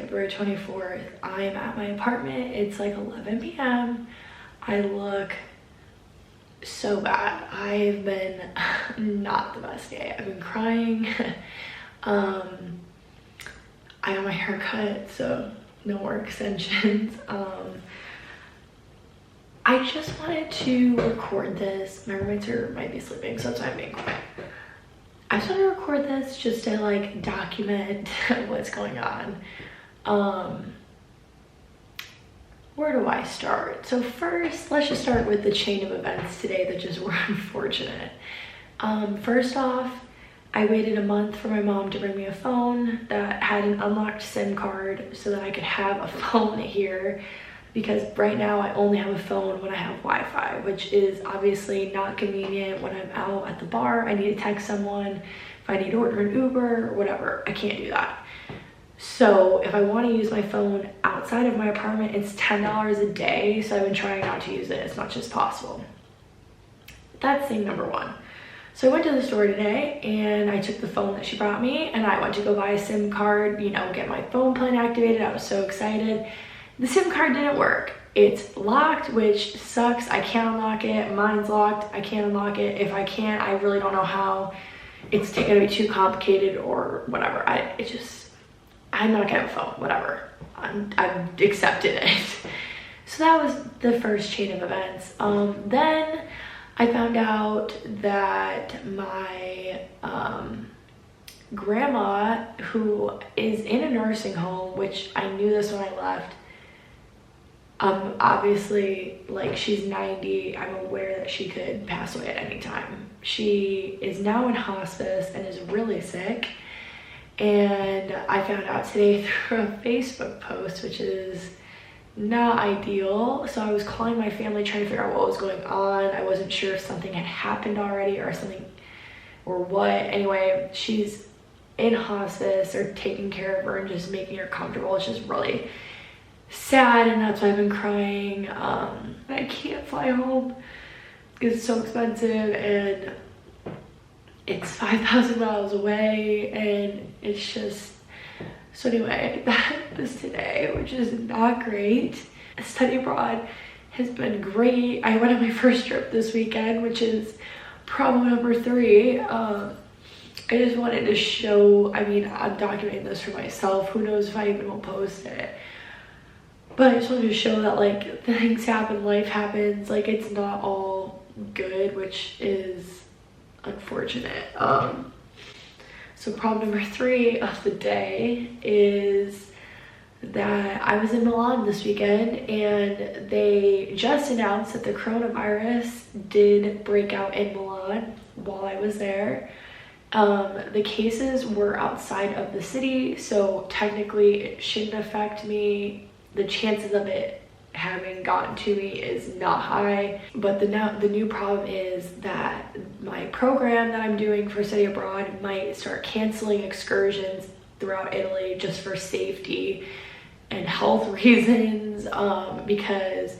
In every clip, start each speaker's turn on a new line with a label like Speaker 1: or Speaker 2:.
Speaker 1: February 24th. I am at my apartment. It's like 11 p.m. I look so bad. I've been not the best day. I've been crying. I got my hair cut, so no more extensions. I just wanted to record this. My roommates might be sleeping, so that's why I'm being quiet. I just want to record this just to like document what's going on. Where do I start? So first, let's just start with the chain of events today that just were unfortunate. First off, I waited a month for my mom to bring me a phone that had an unlocked SIM card so that I could have a phone here, because right now I only have a phone when I have Wi-Fi, which is obviously not convenient when I'm out at the bar. I need to text someone, if I need to order an Uber or whatever, I can't do that. So if I want to use my phone outside of my apartment, it's $10 a day, so I've been trying not to use it as much as possible. That's thing number one. So I went to the store today and I took the phone that she brought me and I went to go buy a SIM card, you know, get my phone plan activated. I was so excited. The SIM card didn't work. It's locked, which sucks. I can't unlock it. Mine's locked. I can't unlock it. If I can't, I really don't know how. It's gonna be too complicated or whatever. I'm not gonna have a phone, whatever. I've accepted it. So that was the first chain of events. Then I found out that my grandma, who is in a nursing home, which I knew this when I left, obviously, like, she's 90. I'm aware that she could pass away at any time. She is now in hospice and is really sick. And I found out today through a Facebook post, which is not ideal. So I was calling my family trying to figure out what was going on. I wasn't sure if something had happened already or something or what. Anyway, she's in hospice. They're taking care of her and just making her comfortable. It's just really sad, and that's why I've been crying. I can't fly home because it's so expensive and it's 5,000 miles away, and it's just, so anyway, that was today, which is not great. Study abroad has been great. I went on my first trip this weekend, which is problem number 3. I just wanted to show, I mean, I'm documenting this for myself. Who knows if I even will post it. But I just wanted to show that, like, things happen, life happens. Like, it's not all good, which is unfortunate. So problem number 3 of the day is that I was in Milan this weekend, and they just announced that the coronavirus did break out in Milan while I was there. The cases were outside of the city, so technically it shouldn't affect me. The chances of it having gotten to me is not high, but the new problem is that my program that I'm doing for study abroad might start canceling excursions throughout Italy just for safety and health reasons, because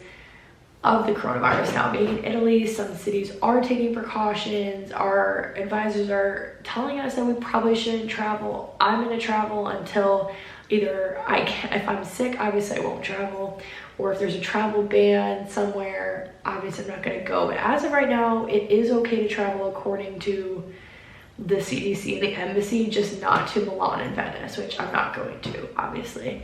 Speaker 1: of the coronavirus now being in Italy. Some cities are taking precautions. Our advisors are telling us that we probably shouldn't travel. I'm going to travel until either if I'm sick, obviously I won't travel, or if there's a travel ban somewhere, obviously I'm not going to go. But as of right now, it is okay to travel according to the CDC and the embassy, just not to Milan and Venice, which I'm not going to, obviously.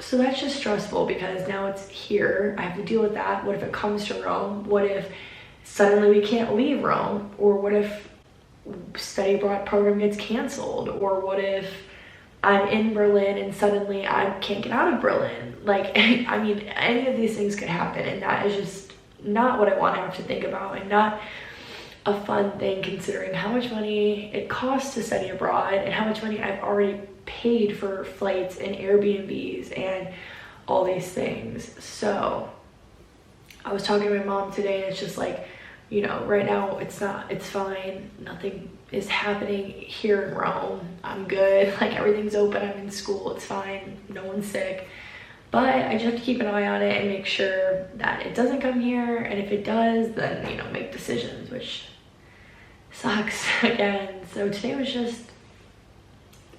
Speaker 1: So that's just stressful because now it's here. I have to deal with that. What if it comes to Rome? What if suddenly we can't leave Rome? Or what if study abroad program gets canceled? Or what if I'm in Berlin and suddenly I can't get out of Berlin? Like, I mean, any of these things could happen, and that is just not what I want to have to think about, and not a fun thing considering how much money it costs to study abroad and how much money I've already paid for flights and Airbnbs and all these things. So I was talking to my mom today, and it's just like, you know, right now it's fine. Nothing is happening here in Rome. I'm good. Like, everything's open. I'm in school. It's fine. No one's sick. But I just have to keep an eye on it and make sure that it doesn't come here. And if it does, then, you know, make decisions, which sucks again. So today was just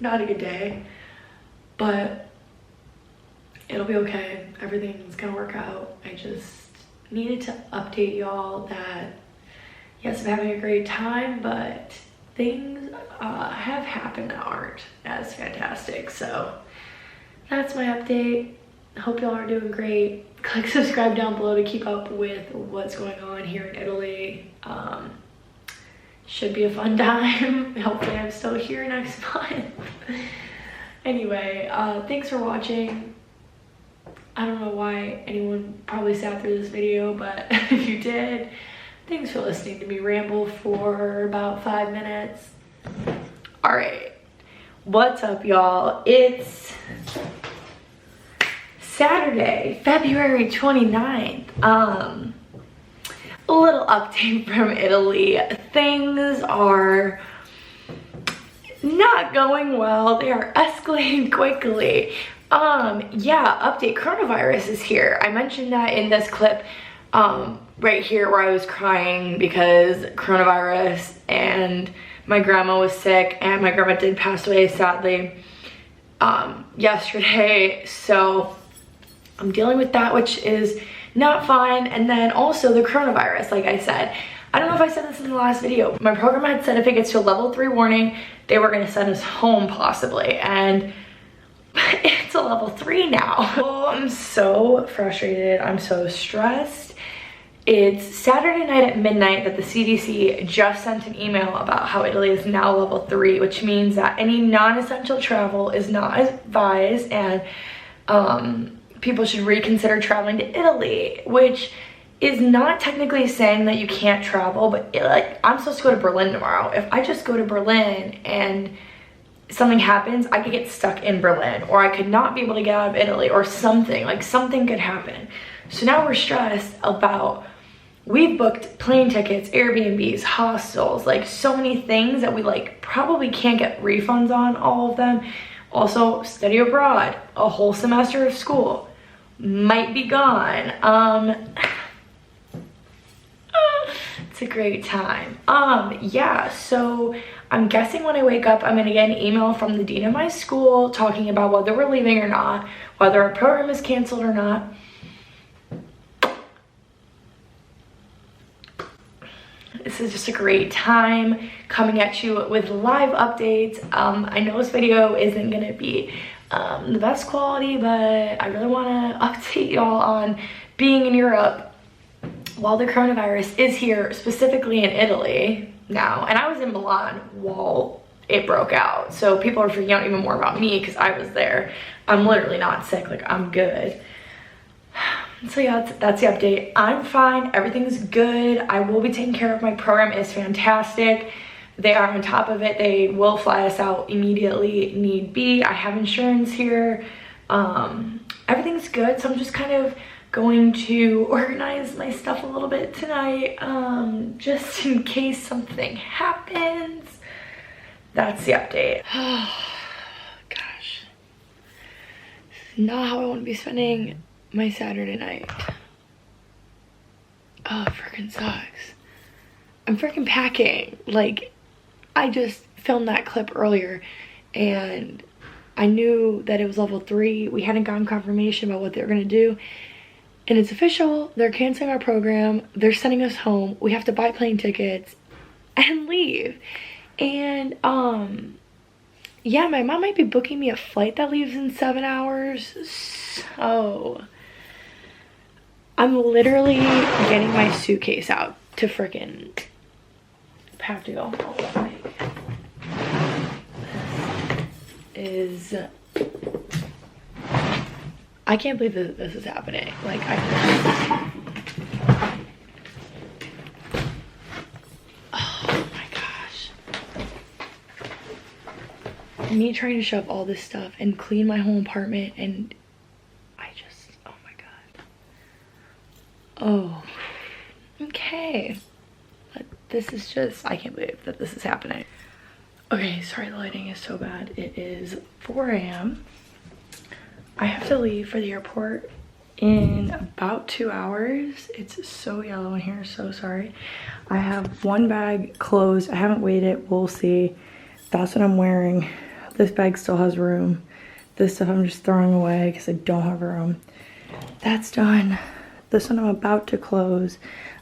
Speaker 1: not a good day. but it'll be okay. Everything's gonna work out. I just needed to update y'all that yes, I'm having a great time, but things have happened that aren't as fantastic. So that's my update. Hope y'all are doing great. Click subscribe down below to keep up with what's going on here in Italy. Should be a fun time. Hopefully I'm still here next month. Anyway, thanks for watching. I don't know why anyone probably sat through this video, but if you did, thanks for listening to me ramble for about 5 minutes. All right, what's up, y'all? It's Saturday, February 29th. A little update from Italy. Things are not going well. They are escalating quickly. Yeah, update, coronavirus is here. I mentioned that in this clip right here where I was crying because coronavirus and my grandma was sick, and my grandma did pass away sadly yesterday. So I'm dealing with that, which is not fun. And then also the coronavirus, like I said, I don't know if I said this in the last video. My program had said if it gets to a level 3 warning, they were gonna send us home possibly. And it's a level 3 now. Oh, I'm so frustrated. I'm so stressed. It's Saturday night at midnight that the CDC just sent an email about how Italy is now level 3, which means that any non-essential travel is not advised, and people should reconsider traveling to Italy, which is not technically saying that you can't travel, but like, I'm supposed to go to Berlin tomorrow. If I just go to Berlin and something happens, I could get stuck in Berlin, or I could not be able to get out of Italy, or something, like something could happen. So now we're stressed about, we've booked plane tickets, Airbnbs, hostels, like so many things that we like probably can't get refunds on, all of them. Also, study abroad, a whole semester of school might be gone. It's a great time. Yeah, so I'm guessing when I wake up, I'm gonna get an email from the dean of my school talking about whether we're leaving or not, whether our program is canceled or not. This is just a great time coming at you with live updates. I know this video isn't gonna be the best quality, but I really wanna update y'all on being in Europe while the coronavirus is here, specifically in Italy now. And I was in Milan while it broke out. So people are freaking out even more about me because I was there. I'm literally not sick, like I'm good. So yeah, that's the update. I'm fine, everything's good. I will be taking care of my program, is fantastic. They are on top of it. They will fly us out immediately, need be. I have insurance here. Everything's good, so I'm just kind of going to organize my stuff a little bit tonight, just in case something happens. That's the update. Oh, gosh. This is not how I want to be spending my Saturday night. Oh, it freaking sucks. I'm freaking packing. Like, I just filmed that clip earlier and I knew that it was level 3. We hadn't gotten confirmation about what they were gonna do. And it's official, they're canceling our program, they're sending us home, we have to buy plane tickets and leave. And yeah, my mom might be booking me a flight that leaves in 7 hours. So I'm literally getting my suitcase out to frickin' have to go home. Is I can't believe that this is happening. Like, oh my gosh. Me trying to shove all this stuff and clean my whole apartment, and oh my god. Oh, okay. But this is just, I can't believe that this is happening. Okay, sorry, the lighting is so bad. It is 4 a.m. I have to leave for the airport in about 2 hours. It's so yellow in here, so sorry. I have one bag closed. I haven't weighed it, we'll see. That's what I'm wearing. This bag still has room. This stuff I'm just throwing away because I don't have room. That's done. This one I'm about to close.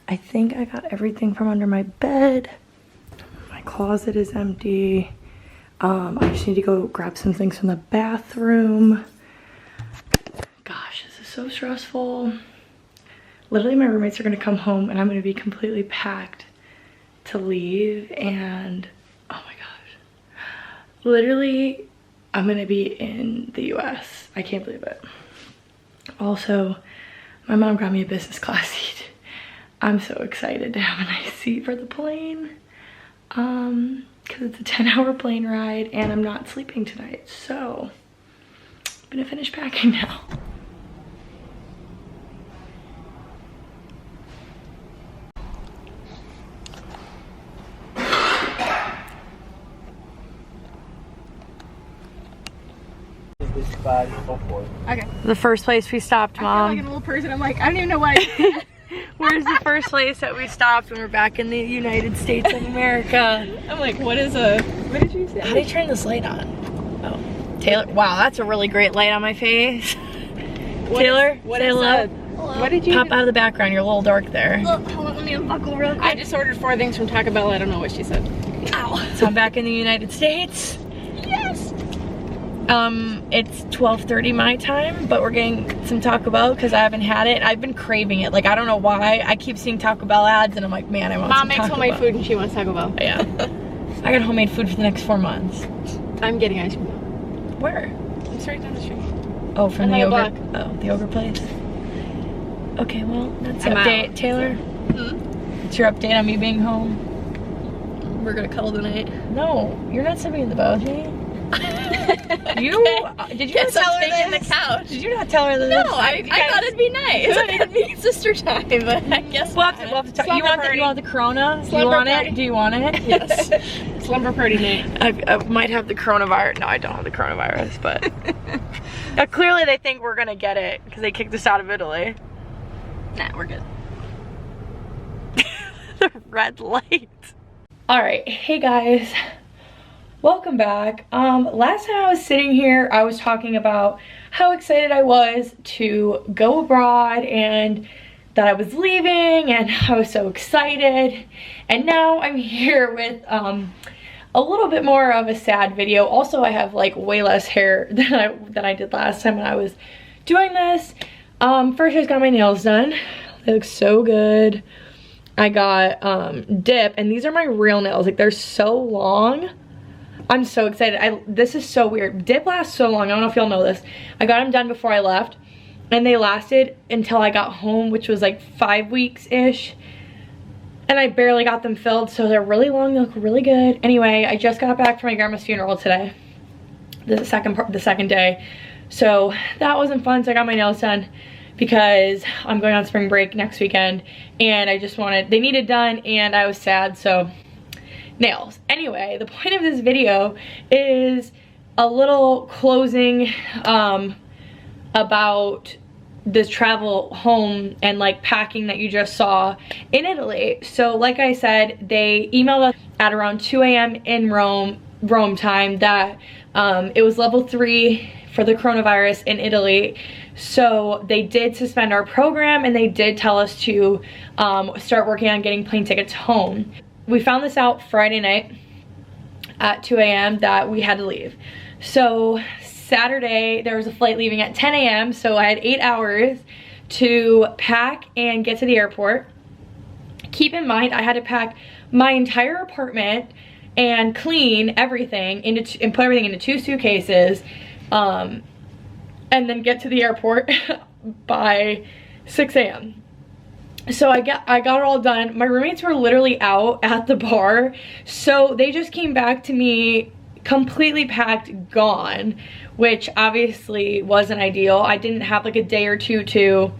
Speaker 1: I think I got everything from under my bed. My closet is empty. I just need to go grab some things from the bathroom. Gosh, this is so stressful. Literally, my roommates are gonna come home and I'm gonna be completely packed to leave, and oh my gosh. Literally, I'm gonna be in the US. I can't believe it. Also, my mom got me a business class seat. I'm so excited to have a nice seat for the plane. Because it's a 10-hour plane ride and I'm not sleeping tonight. So, I'm gonna finish packing now.
Speaker 2: Okay.
Speaker 1: The first place we stopped, Mom.
Speaker 2: I feel like a little person. I'm like, I don't even know why I did that.
Speaker 1: Where's the first place that we stopped when we're back in the United States of America?
Speaker 2: I'm like, what did you say?
Speaker 1: How do you turn this light on? Oh, Taylor, wow, that's a really great light on my face. Taylor, say hello.
Speaker 2: What did you
Speaker 1: Pop out of the background, you're a little dark there.
Speaker 2: Hold on, let me unbuckle real quick. I just ordered 4 things from Taco Bell. I don't know what she said.
Speaker 1: Ow. So I'm back in the United States.
Speaker 2: Yes.
Speaker 1: It's 12:30 my time, but we're getting some Taco Bell because I haven't had it. I've been craving it. Like, I don't know why. I keep seeing Taco Bell ads and I'm like, man, I want some Taco Bell.
Speaker 2: Mom makes homemade food and she wants Taco Bell.
Speaker 1: Yeah. I got homemade food for the next 4 months.
Speaker 2: I'm getting ice cream.
Speaker 1: Where?
Speaker 2: It's right down the street.
Speaker 1: Oh, from the yogurt.
Speaker 2: block.
Speaker 1: Oh, the yogurt place. Okay, well, that's
Speaker 2: I'm
Speaker 1: update.
Speaker 2: out,
Speaker 1: Taylor,
Speaker 2: so.
Speaker 1: what's your update on me being home?
Speaker 2: We're gonna cuddle tonight.
Speaker 1: No, you're not sleeping in the bed with me. Did you not
Speaker 2: tell her
Speaker 1: stay in the
Speaker 2: this?
Speaker 1: couch? Did you not tell her this?
Speaker 2: No, I thought it'd be nice. It'd be sister time, but I guess
Speaker 1: we'll have to talk. You want the Corona? Do you want it? Do you want it?
Speaker 2: Yes. Slumber party night.
Speaker 1: I might have the coronavirus. No, I don't have the coronavirus, but clearly they think we're gonna get it because they kicked us out of Italy.
Speaker 2: Nah, we're good.
Speaker 1: The red light. All right, hey guys. Welcome back. Last time I was sitting here, I was talking about how excited I was to go abroad and that I was leaving and I was so excited. And now I'm here with a little bit more of a sad video. Also, I have like way less hair than I did last time when I was doing this. First, I just got my nails done. They look so good. I got dip, and these are my real nails. Like, they're so long. I'm so excited. This is so weird. Dip lasts so long. I don't know if y'all know this. I got them done before I left, and they lasted until I got home, which was like 5 weeks-ish. And I barely got them filled, so they're really long. They look really good. Anyway, I just got back from my grandma's funeral today. The second day. So that wasn't fun, so I got my nails done because I'm going on spring break next weekend, and I just they needed done, and I was sad, so nails. Anyway, the point of this video is a little closing about this travel home and like packing that you just saw in Italy. So like I said, they emailed us at around 2 a.m. in Rome time that it was level 3 for the coronavirus in Italy. So they did suspend our program, and they did tell us to start working on getting plane tickets home. We found this out Friday night at 2 a.m. that we had to leave. So Saturday, there was a flight leaving at 10 a.m. So I had 8 hours to pack and get to the airport. Keep in mind, I had to pack my entire apartment and clean everything and put everything into 2 suitcases, and then get to the airport by 6 a.m. So I got it all done. My roommates were literally out at the bar, so they just came back to me completely packed, gone, which obviously wasn't ideal. I didn't have like a day or two to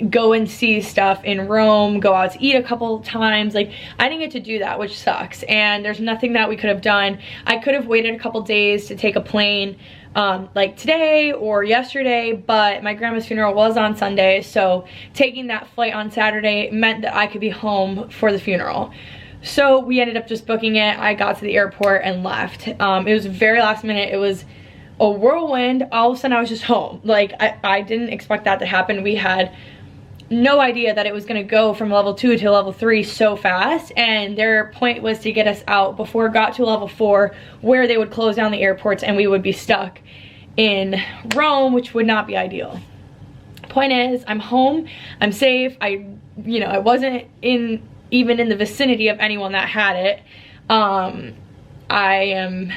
Speaker 1: go and see stuff in Rome, go out to eat a couple times. Like, I didn't get to do that, which sucks, and there's nothing that we could have done. I could have waited a couple days to take a plane like today or yesterday, but my grandma's funeral was on Sunday, so taking that flight on Saturday meant that I could be home for the funeral. So we ended up just booking it. I got to the airport and left. It was very last minute. It was a whirlwind. All of a sudden I was just home. Like I didn't expect that to happen. We had no idea that it was gonna go from level 2 to level 3 so fast, and their point was to get us out before it got to level 4, where they would close down the airports and we would be stuck in Rome, which would not be ideal. Point is, I'm home, I'm safe. I wasn't even in the vicinity of anyone that had it. I am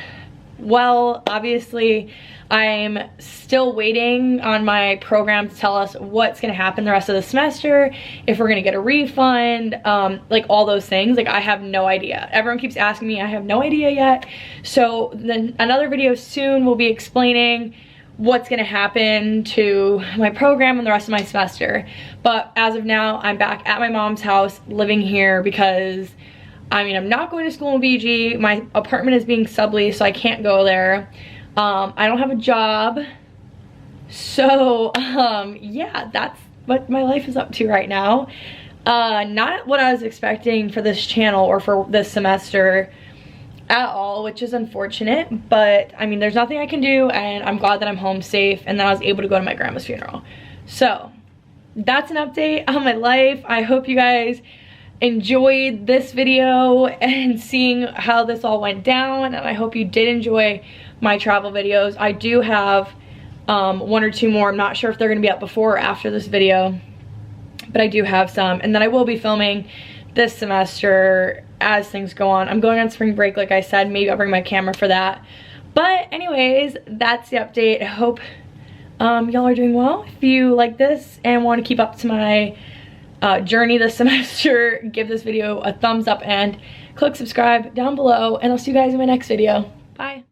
Speaker 1: well, obviously. I'm still waiting on my program to tell us what's gonna happen the rest of the semester, if we're gonna get a refund, like all those things. Like I have no idea. Everyone keeps asking me, I have no idea yet. So then another video soon will be explaining what's gonna happen to my program and the rest of my semester. But as of now, I'm back at my mom's house living here because I'm not going to school in BG. My apartment is being subleased, so I can't go there. I don't have a job. So, yeah, that's what my life is up to right now. Not what I was expecting for this channel or for this semester at all, which is unfortunate. But, there's nothing I can do, and I'm glad that I'm home safe and that I was able to go to my grandma's funeral. So, that's an update on my life. I hope you guys enjoyed this video and seeing how this all went down, and I hope you did enjoy my travel videos. I do have 1 or 2 more. I'm not sure if they're gonna be up before or after this video, but I do have some, and then I will be filming this semester as things go on. I'm going on spring break, like I said. Maybe I'll bring my camera for that. But anyways, that's the update. I hope y'all are doing well. If you like this and want to keep up to my journey this semester, give this video a thumbs up and click subscribe down below, and I'll see you guys in my next video. Bye.